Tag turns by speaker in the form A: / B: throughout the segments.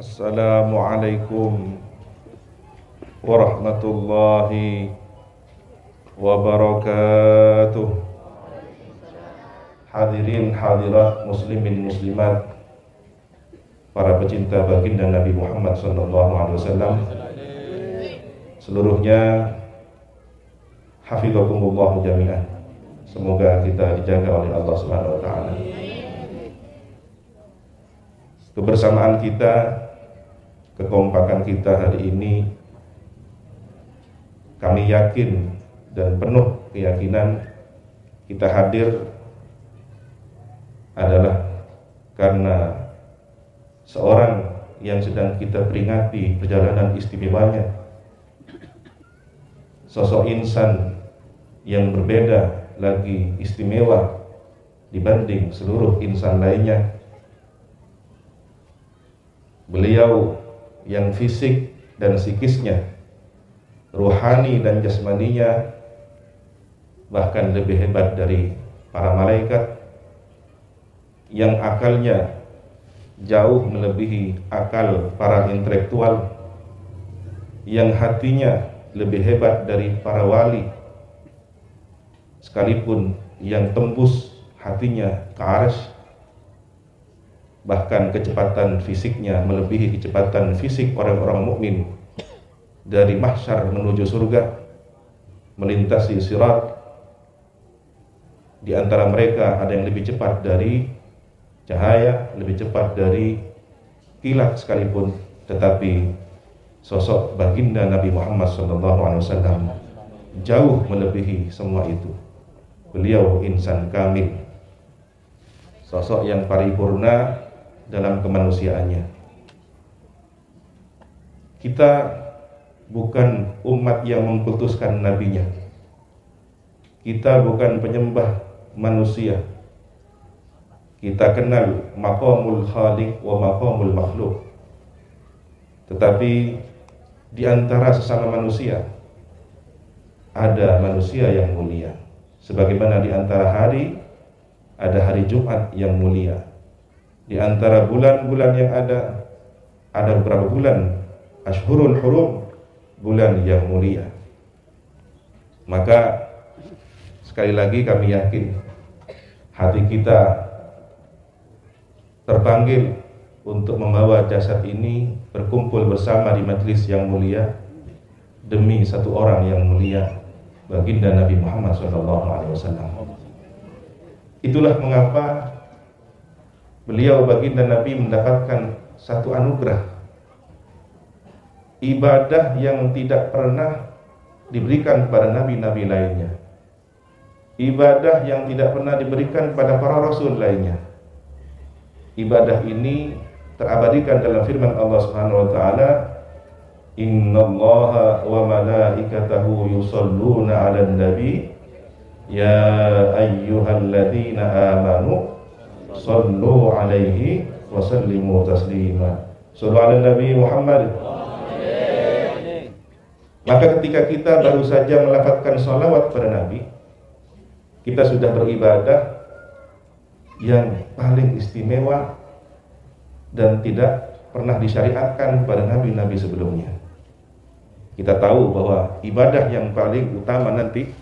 A: Assalamualaikum warahmatullahi wabarakatuh. Hadirin hadirat muslimin muslimat, para pecinta baginda Nabi Muhammad SAW seluruhnya, hafizakumullah jami'an. Semoga kita dijaga oleh Allah Subhanahu wa taala. Kebersamaan kita, kekompakan kita hari ini, kami yakin dan penuh keyakinan kita hadir adalah karena seorang yang sedang kita peringati perjalanan istimewanya, sosok insan yang berbeda lagi istimewa dibanding seluruh insan lainnya. Beliau yang fisik dan psikisnya, ruhani dan jasmaninya bahkan lebih hebat dari para malaikat, yang akalnya jauh melebihi akal para intelektual, yang hatinya lebih hebat dari para wali, sekalipun yang tembus hatinya ke arsy, bahkan kecepatan fisiknya melebihi kecepatan fisik orang-orang mukmin dari mahsyar menuju surga, melintasi sirat. Di antara mereka ada yang lebih cepat dari cahaya, lebih cepat dari kilat sekalipun, tetapi sosok baginda Nabi Muhammad SAW jauh melebihi semua itu. Beliau insan kamil, sosok yang paripurna dalam kemanusiaannya. Kita bukan umat yang mengkultuskan nabinya. Kita bukan penyembah manusia. Kita kenal maqamul khaliq wa maqamul makhluk. Tetapi di antara sesama manusia ada manusia yang mulia. Sebagaimana di antara hari ada hari Jumat yang mulia. Di antara bulan-bulan yang ada beberapa bulan Ashhurul Hurum, bulan yang mulia. Maka sekali lagi kami yakin hati kita terpanggil untuk membawa jasad ini berkumpul bersama di majelis yang mulia demi satu orang yang mulia, baginda Nabi Muhammad SAW. Itulah mengapa beliau baginda Nabi mendapatkan satu anugerah, ibadah yang tidak pernah diberikan kepada nabi-nabi lainnya, ibadah yang tidak pernah diberikan pada para rasul lainnya. Ibadah ini terabadikan dalam firman Allah Subhanahu wa taala, innallaha wa malaikatahu yusholluna 'alan nabi ya ayyuhalladzina amanu shallu 'alaihi wa sallimu taslima. Shallu 'alan nabi Muhammad. Maka ketika kita baru saja melafazkan salawat pada Nabi, kita sudah beribadah yang paling istimewa dan tidak pernah disyariatkan pada nabi-nabi sebelumnya. Kita tahu bahwa ibadah yang paling utama nanti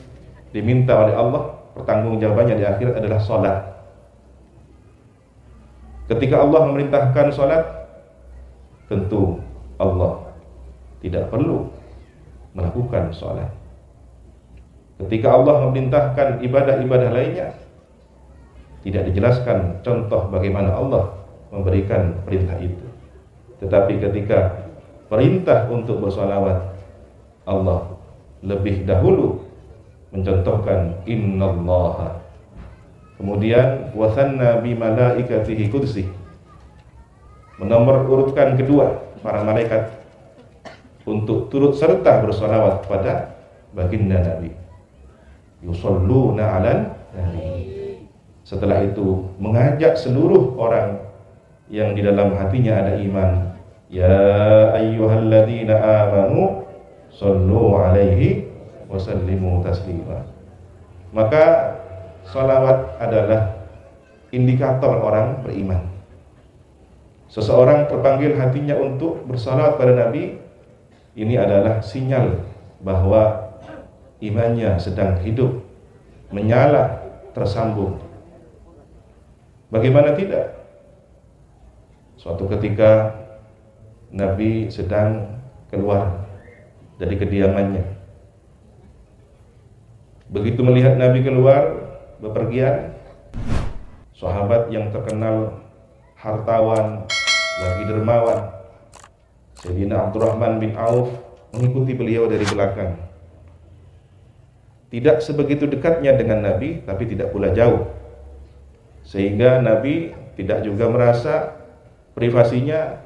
A: diminta oleh Allah, pertanggungjawabannya di akhirat adalah salat. Ketika Allah memerintahkan salat, tentu Allah tidak perlu melakukan salat. Ketika Allah memerintahkan ibadah-ibadah lainnya, tidak dijelaskan contoh bagaimana Allah memberikan perintah itu. Tetapi ketika perintah untuk bersolawat, Allah lebih dahulu mencontohkan innallaha, kemudian wasanna bi malaikatihi qudsi, menomor urutkan kedua para malaikat untuk turut serta bersolawat pada baginda Nabi. Yusholluna 'alan nabi. Setelah itu mengajak seluruh orang yang di dalam hatinya ada iman, ya ayyuhalladzina amanu shallu 'alaihi wa sallimu taslima. Maka salawat adalah indikator orang beriman. seseorang terpanggil hatinya untuk bersalawat pada Nabi, ini adalah sinyal bahwa imannya sedang hidup, menyala, tersambung. Bagaimana tidak? Suatu ketika Nabi sedang keluar dari kediamannya. Begitu melihat Nabi keluar bepergian, sahabat yang terkenal hartawan, lagi dermawan, Sayyidina Abdurrahman bin Auf mengikuti beliau dari belakang. Tidak sebegitu dekatnya dengan Nabi, tapi tidak pula jauh, sehingga Nabi tidak juga merasa privasinya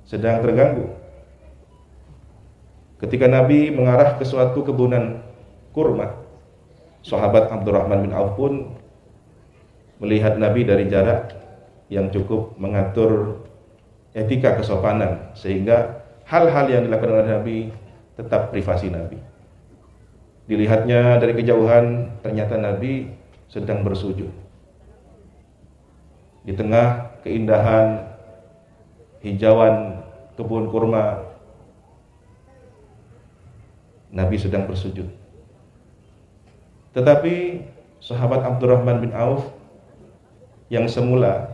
A: sedang terganggu. Ketika Nabi mengarah ke suatu kebunan kurma, sahabat Abdurrahman bin Auf pun melihat Nabi dari jarak yang cukup mengatur etika kesopanan, sehingga hal-hal yang dilakukan oleh Nabi tetap privasi Nabi. Dilihatnya dari kejauhan, ternyata Nabi sedang bersujud di tengah keindahan hijauan kebun kurma. Nabi sedang bersujud. Tetapi sahabat Abdurrahman bin Auf yang semula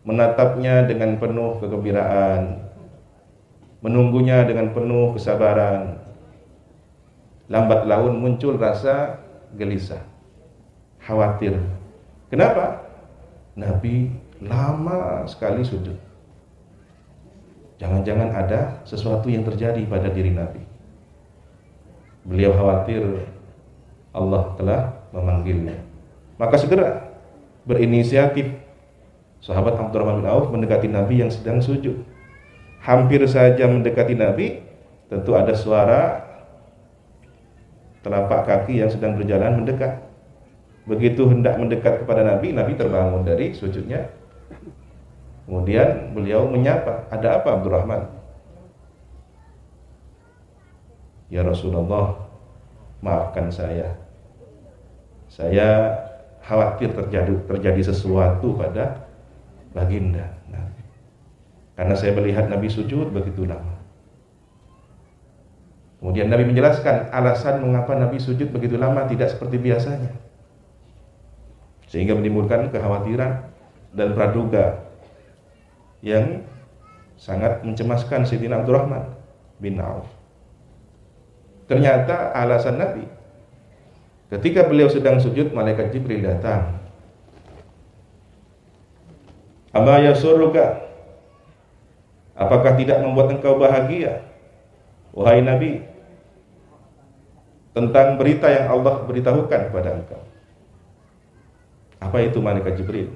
A: menatapnya dengan penuh kegembiraan, menunggunya dengan penuh kesabaran, lambat laun muncul rasa gelisah, khawatir. Kenapa? Nabi lama sekali sujud. Jangan-jangan ada sesuatu yang terjadi pada diri Nabi. Beliau khawatir Allah telah memanggilnya. Maka segera berinisiatif sahabat Abdurrahman bin Auf mendekati Nabi yang sedang sujud. Hampir saja mendekati Nabi, tentu ada suara telapak kaki yang sedang berjalan mendekat. Begitu hendak mendekat kepada Nabi, Nabi terbangun dari sujudnya. Kemudian beliau menyapa, "Ada apa Abdurrahman?" "Ya Rasulullah, maafkan saya. Saya khawatir terjadi sesuatu pada baginda Nabi. Karena saya melihat Nabi sujud begitu lama." Kemudian Nabi menjelaskan alasan mengapa Nabi sujud begitu lama tidak seperti biasanya, sehingga menimbulkan kekhawatiran dan praduga yang sangat mencemaskan Sayyidina Abdurrahman bin Auf. Ternyata alasan Nabi, ketika beliau sedang sujud, malaikat Jibril datang. "Ama yasurruka?" Apakah tidak membuat engkau bahagia, wahai Nabi, tentang berita yang Allah beritahukan kepada engkau? Apa itu malaikat Jibril?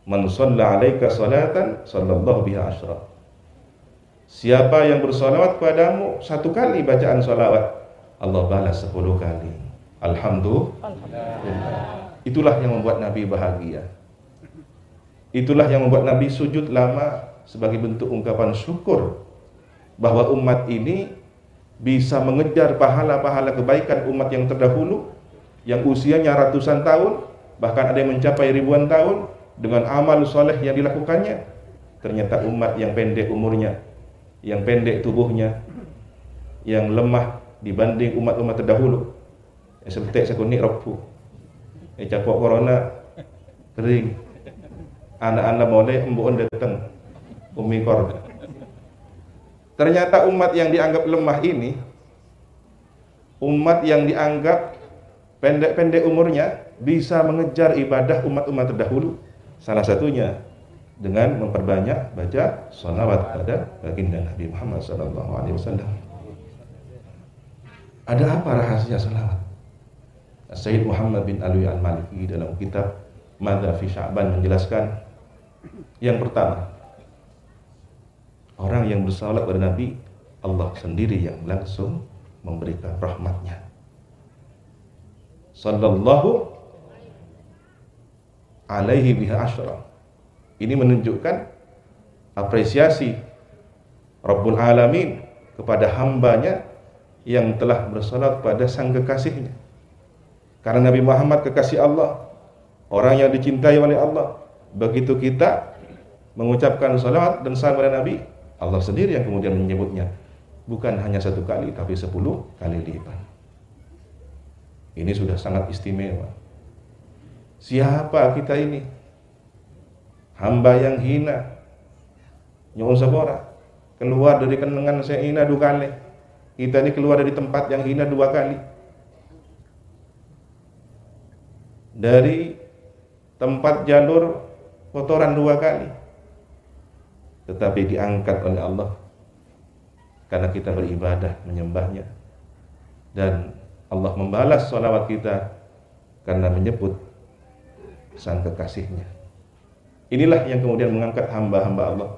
A: "Man shalla 'alaika salatan sallallahu biha asyra." Siapa yang bersalawat padamu satu kali bacaan salawat, Allah balas 10 kali. Alhamdulillah. Itulah yang membuat Nabi bahagia. Itulah yang membuat Nabi sujud lama sebagai bentuk ungkapan syukur bahwa umat ini bisa mengejar pahala-pahala kebaikan umat yang terdahulu yang usianya ratusan tahun, bahkan ada yang mencapai ribuan tahun dengan amal soleh yang dilakukannya. Ternyata umat yang pendek umurnya, yang pendek tubuhnya, yang lemah dibanding umat-umat terdahulu, seperti sekunik ropu, capok corona kering, anak-anak boleh embuon datang umikor. Ternyata umat yang dianggap lemah ini, umat yang dianggap pendek-pendek umurnya, bisa mengejar ibadah umat-umat terdahulu. Salah satunya dengan memperbanyak baca salawat pada baginda Nabi Muhammad SAW. Ada apa rahasia salawat? Sayyid Muhammad bin Alwi al-Maliki dalam kitab Madza fi Sya'ban menjelaskan, yang pertama, orang yang bersalawat pada Nabi, Allah sendiri yang langsung memberikan rahmatnya. Sallallahu alaihi biha asyra. Ini menunjukkan apresiasi Rabbul Alamin kepada hambanya yang telah bersalat pada sang kekasihnya. Karena Nabi Muhammad kekasih Allah, orang yang dicintai oleh Allah, Begitu kita mengucapkan salawat dan salam kepada Nabi, Allah sendiri yang kemudian menyebutnya. Bukan hanya 1 kali, tapi 10 kali lipat. Ini sudah sangat istimewa. Siapa kita ini? Hamba yang hina. Nyuwun sapora. Keluar dari kenengan saya hina 2 kali. Kita ini keluar dari tempat yang hina 2 kali. Dari tempat jalur kotoran 2 kali. Tetapi diangkat oleh Allah karena kita beribadah menyembahnya, dan Allah membalas sholawat kita karena menyebut sang kekasihnya. Inilah yang kemudian mengangkat hamba-hamba Allah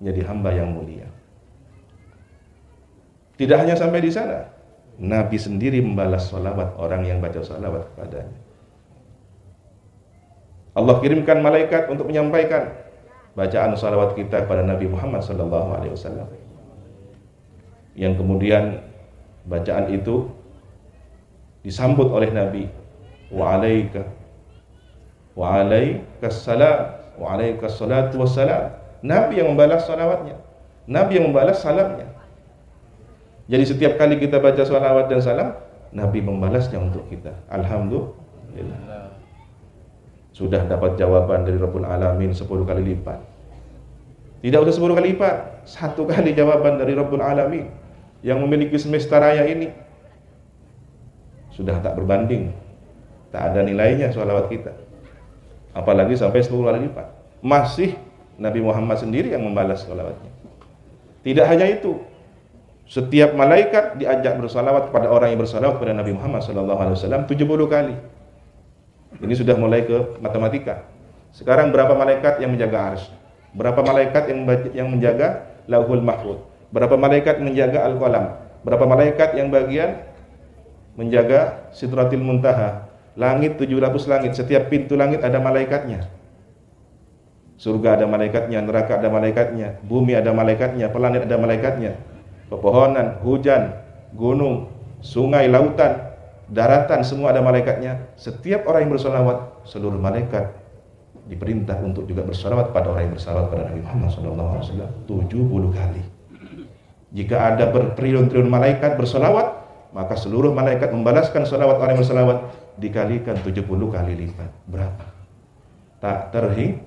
A: menjadi hamba yang mulia. Tidak hanya sampai di sana, Nabi sendiri membalas sholawat orang yang baca sholawat kepadanya. Allah kirimkan malaikat untuk menyampaikan bacaan sholawat kita kepada Nabi Muhammad SAW, yang kemudian bacaan itu disambut oleh Nabi, wa alaikas salam wa alaikas salatu wassalam. Nabi yang membalas salawatnya, Nabi yang membalas salamnya. Jadi setiap kali kita baca salawat dan salam, Nabi membalasnya untuk kita. Alhamdulillah. Sudah dapat jawaban dari Rabbul Alamin 10 kali lipat. Tidak usah 10 kali lipat, 1 kali jawaban dari Rabbul Alamin yang memiliki semesta raya ini. Sudah tak berbanding, tak ada nilainya sholawat kita. Apalagi sampai 10 kali lipat. Masih Nabi Muhammad sendiri yang membalas sholawatnya. Tidak hanya itu, setiap malaikat diajak bersalawat kepada orang yang bersalawat kepada Nabi Muhammad SAW 70 kali. Ini sudah mulai ke matematika. Sekarang berapa malaikat yang menjaga arsy? Berapa malaikat yang menjaga Lauhul Mahfuz? Berapa malaikat menjaga Al-Qalam? Berapa malaikat yang bagian menjaga Sidratil Muntaha? Langit 700 langit, setiap pintu langit ada malaikatnya. Surga ada malaikatnya, neraka ada malaikatnya, bumi ada malaikatnya, planet ada malaikatnya. Pepohonan, hujan, gunung, sungai, lautan, daratan, semua ada malaikatnya. Setiap orang yang bersolawat, seluruh malaikat diperintah untuk juga bersolawat pada orang yang bersolawat pada Nabi Muhammad SAW 70 kali. Jika ada bertriliun-triliun malaikat bersolawat, maka seluruh malaikat membalaskan solawat orang yang bersolawat dikalikan 70 kali lipat. Berapa? Tak terhing,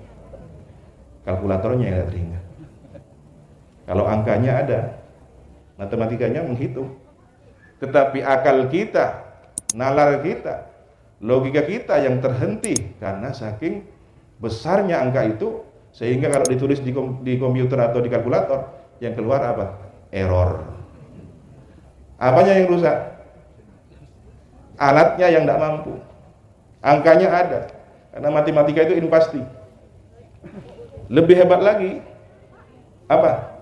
A: kalkulatornya yang terhingga. Kalau angkanya ada, matematikanya menghitung. Tetapi akal kita, nalar kita, logika kita yang terhenti karena saking besarnya angka itu, sehingga kalau ditulis di komputer atau di kalkulator, yang keluar apa? Error. Apanya yang rusak? Alatnya yang tidak mampu. Angkanya ada, karena matematika itu pasti. Lebih hebat lagi, apa?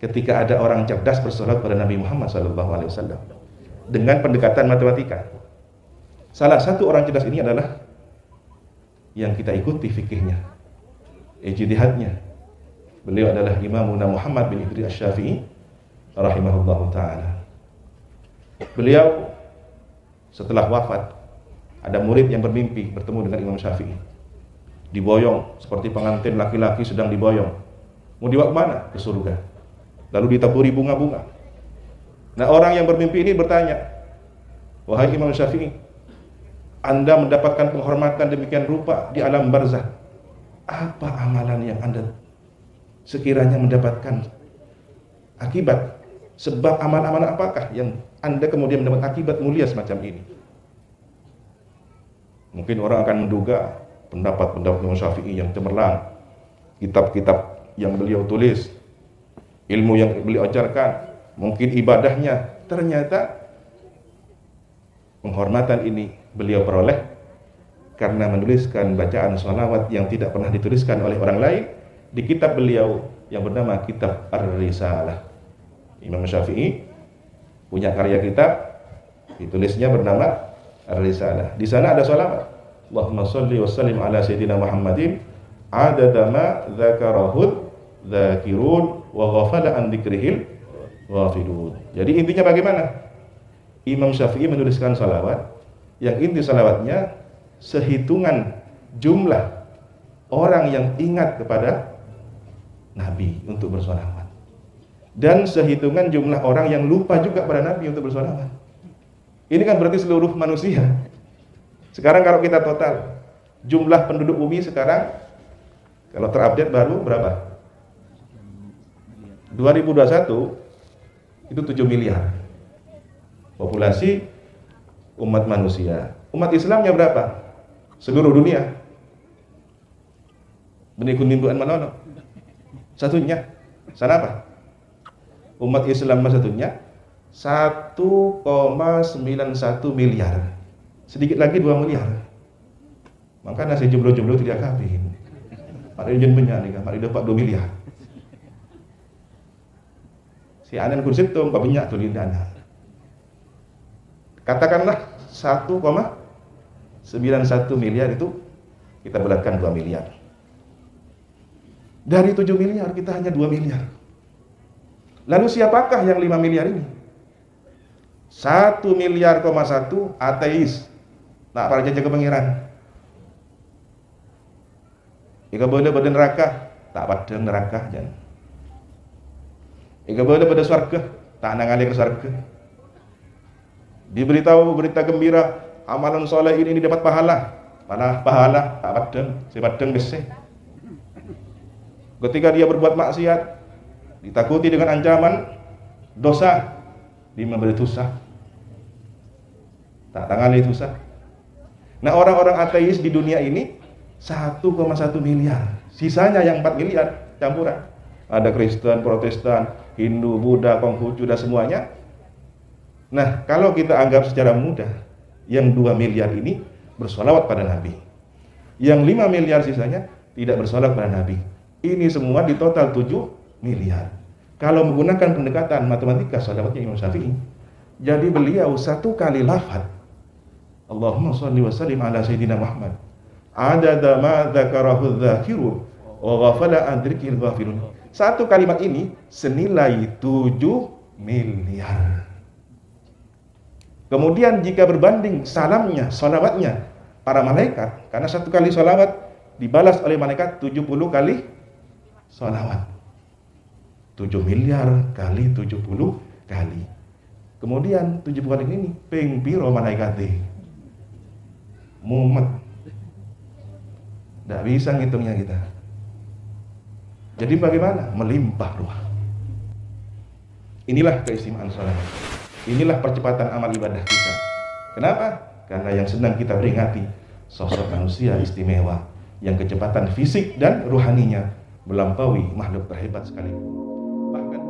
A: Ketika ada orang cerdas bersolat pada Nabi Muhammad SAW dengan pendekatan matematika. Salah satu orang cerdas ini adalah yang kita ikuti fikihnya, ijtihadnya. Beliau adalah Imamuna Muhammad bin Idris Asy-Syafi'i rahimahullahu taala. Beliau setelah wafat, ada murid yang bermimpi bertemu dengan Imam Syafi'i. Diboyong seperti pengantin laki-laki sedang diboyong. Mau dibawa kemana? Ke surga. Lalu ditaburi bunga-bunga. Nah, orang yang bermimpi ini bertanya, wahai Imam Syafi'i, Anda mendapatkan penghormatan demikian rupa di alam barzah. Apa amalan yang Anda sekiranya mendapatkan akibat? Sebab amal-amal apakah yang Anda kemudian mendapat akibat mulia semacam ini? Mungkin orang akan menduga pendapat-pendapat Imam Syafi'i yang cemerlang, kitab-kitab yang beliau tulis, ilmu yang beliau ajarkan, mungkin ibadahnya. Ternyata penghormatan ini beliau peroleh karena menuliskan bacaan sholawat yang tidak pernah dituliskan oleh orang lain di kitab beliau yang bernama Kitab Ar-Risalah. Imam Syafi'i punya karya kitab, ditulisnya bernama Ar-Risalah. Di sana ada sholawat. Allahumma sholli wa sallim ala sayyidina Muhammadin adada ma dzakarahul dzakirun wa ghafala an dzikrihil ghafilun. Jadi intinya bagaimana? Imam Syafi'i menuliskan salawat yang inti salawatnya sehitungan jumlah orang yang ingat kepada Nabi untuk bersolawat, dan sehitungan jumlah orang yang lupa juga pada Nabi untuk bersolawat. Ini kan berarti seluruh manusia. Sekarang kalau kita total jumlah penduduk bumi sekarang, kalau terupdate baru berapa? 2021 itu 7 miliar populasi umat manusia. Umat Islamnya berapa? Seluruh dunia. Benikun nimbuan manono. Satunya. Sana apa? Umat Islam satunya 1,91 miliar. Sedikit lagi 2 miliar. Makanya si jumlah-jumlah tidak kawin. Mari jen banyak nih, mari dapat 2 miliar. Si anan kursit tuh banyak tuh lindana. Katakanlah 1,91 miliar itu kita bulatkan 2 miliar. Dari 7 miliar kita hanya 2 miliar. Lalu siapakah yang 5 miliar ini? 1,1 miliar ateis. Tak para jaga pangeran. Ika boleh pada neraka, tak pada neraka jangan. Ika boleh pada surga, tak nangali ke surga. Diberitahu berita gembira, amalan soleh ini dapat pahala. Pahala tak padang, si padang besi. Ketika dia berbuat maksiat, ditakuti dengan ancaman dosa, dia memberi dosa. Tak tangali dosa. Nah, orang-orang ateis di dunia ini 1,1 miliar. Sisanya yang 4 miliar campuran. Ada Kristen, Protestan, Hindu, Buddha, Konghucu dan semuanya. Nah, kalau kita anggap secara mudah, yang 2 miliar ini bersolawat pada Nabi. Yang 5 miliar sisanya tidak bersolawat pada Nabi. Ini semua di total 7 miliar. Kalau menggunakan pendekatan matematika solawatnya Imam Syafi'i, jadi beliau satu kali lafaz Allahumma sholli wa sallim ala Sayyidina Muhammad adada ma dzakarahu dzakirun wa ghafala adrikil ghafilun. Satu kalimat ini senilai 7 miliar. Kemudian jika berbanding salamnya, salawatnya para malaikat, karena satu kali salawat dibalas oleh malaikat 70 kali salawat. 7 miliar kali 70 kali. Kemudian 70 kali ini ping piro malaikate? Mumet. Tidak bisa ngitungnya kita. Jadi bagaimana? Melimpah ruah. Inilah keistimewaan salat. Inilah percepatan amal ibadah kita. Kenapa? Karena yang sedang kita peringati sosok manusia istimewa yang kecepatan fisik dan ruhaninya melampaui makhluk terhebat sekalipun. Bahkan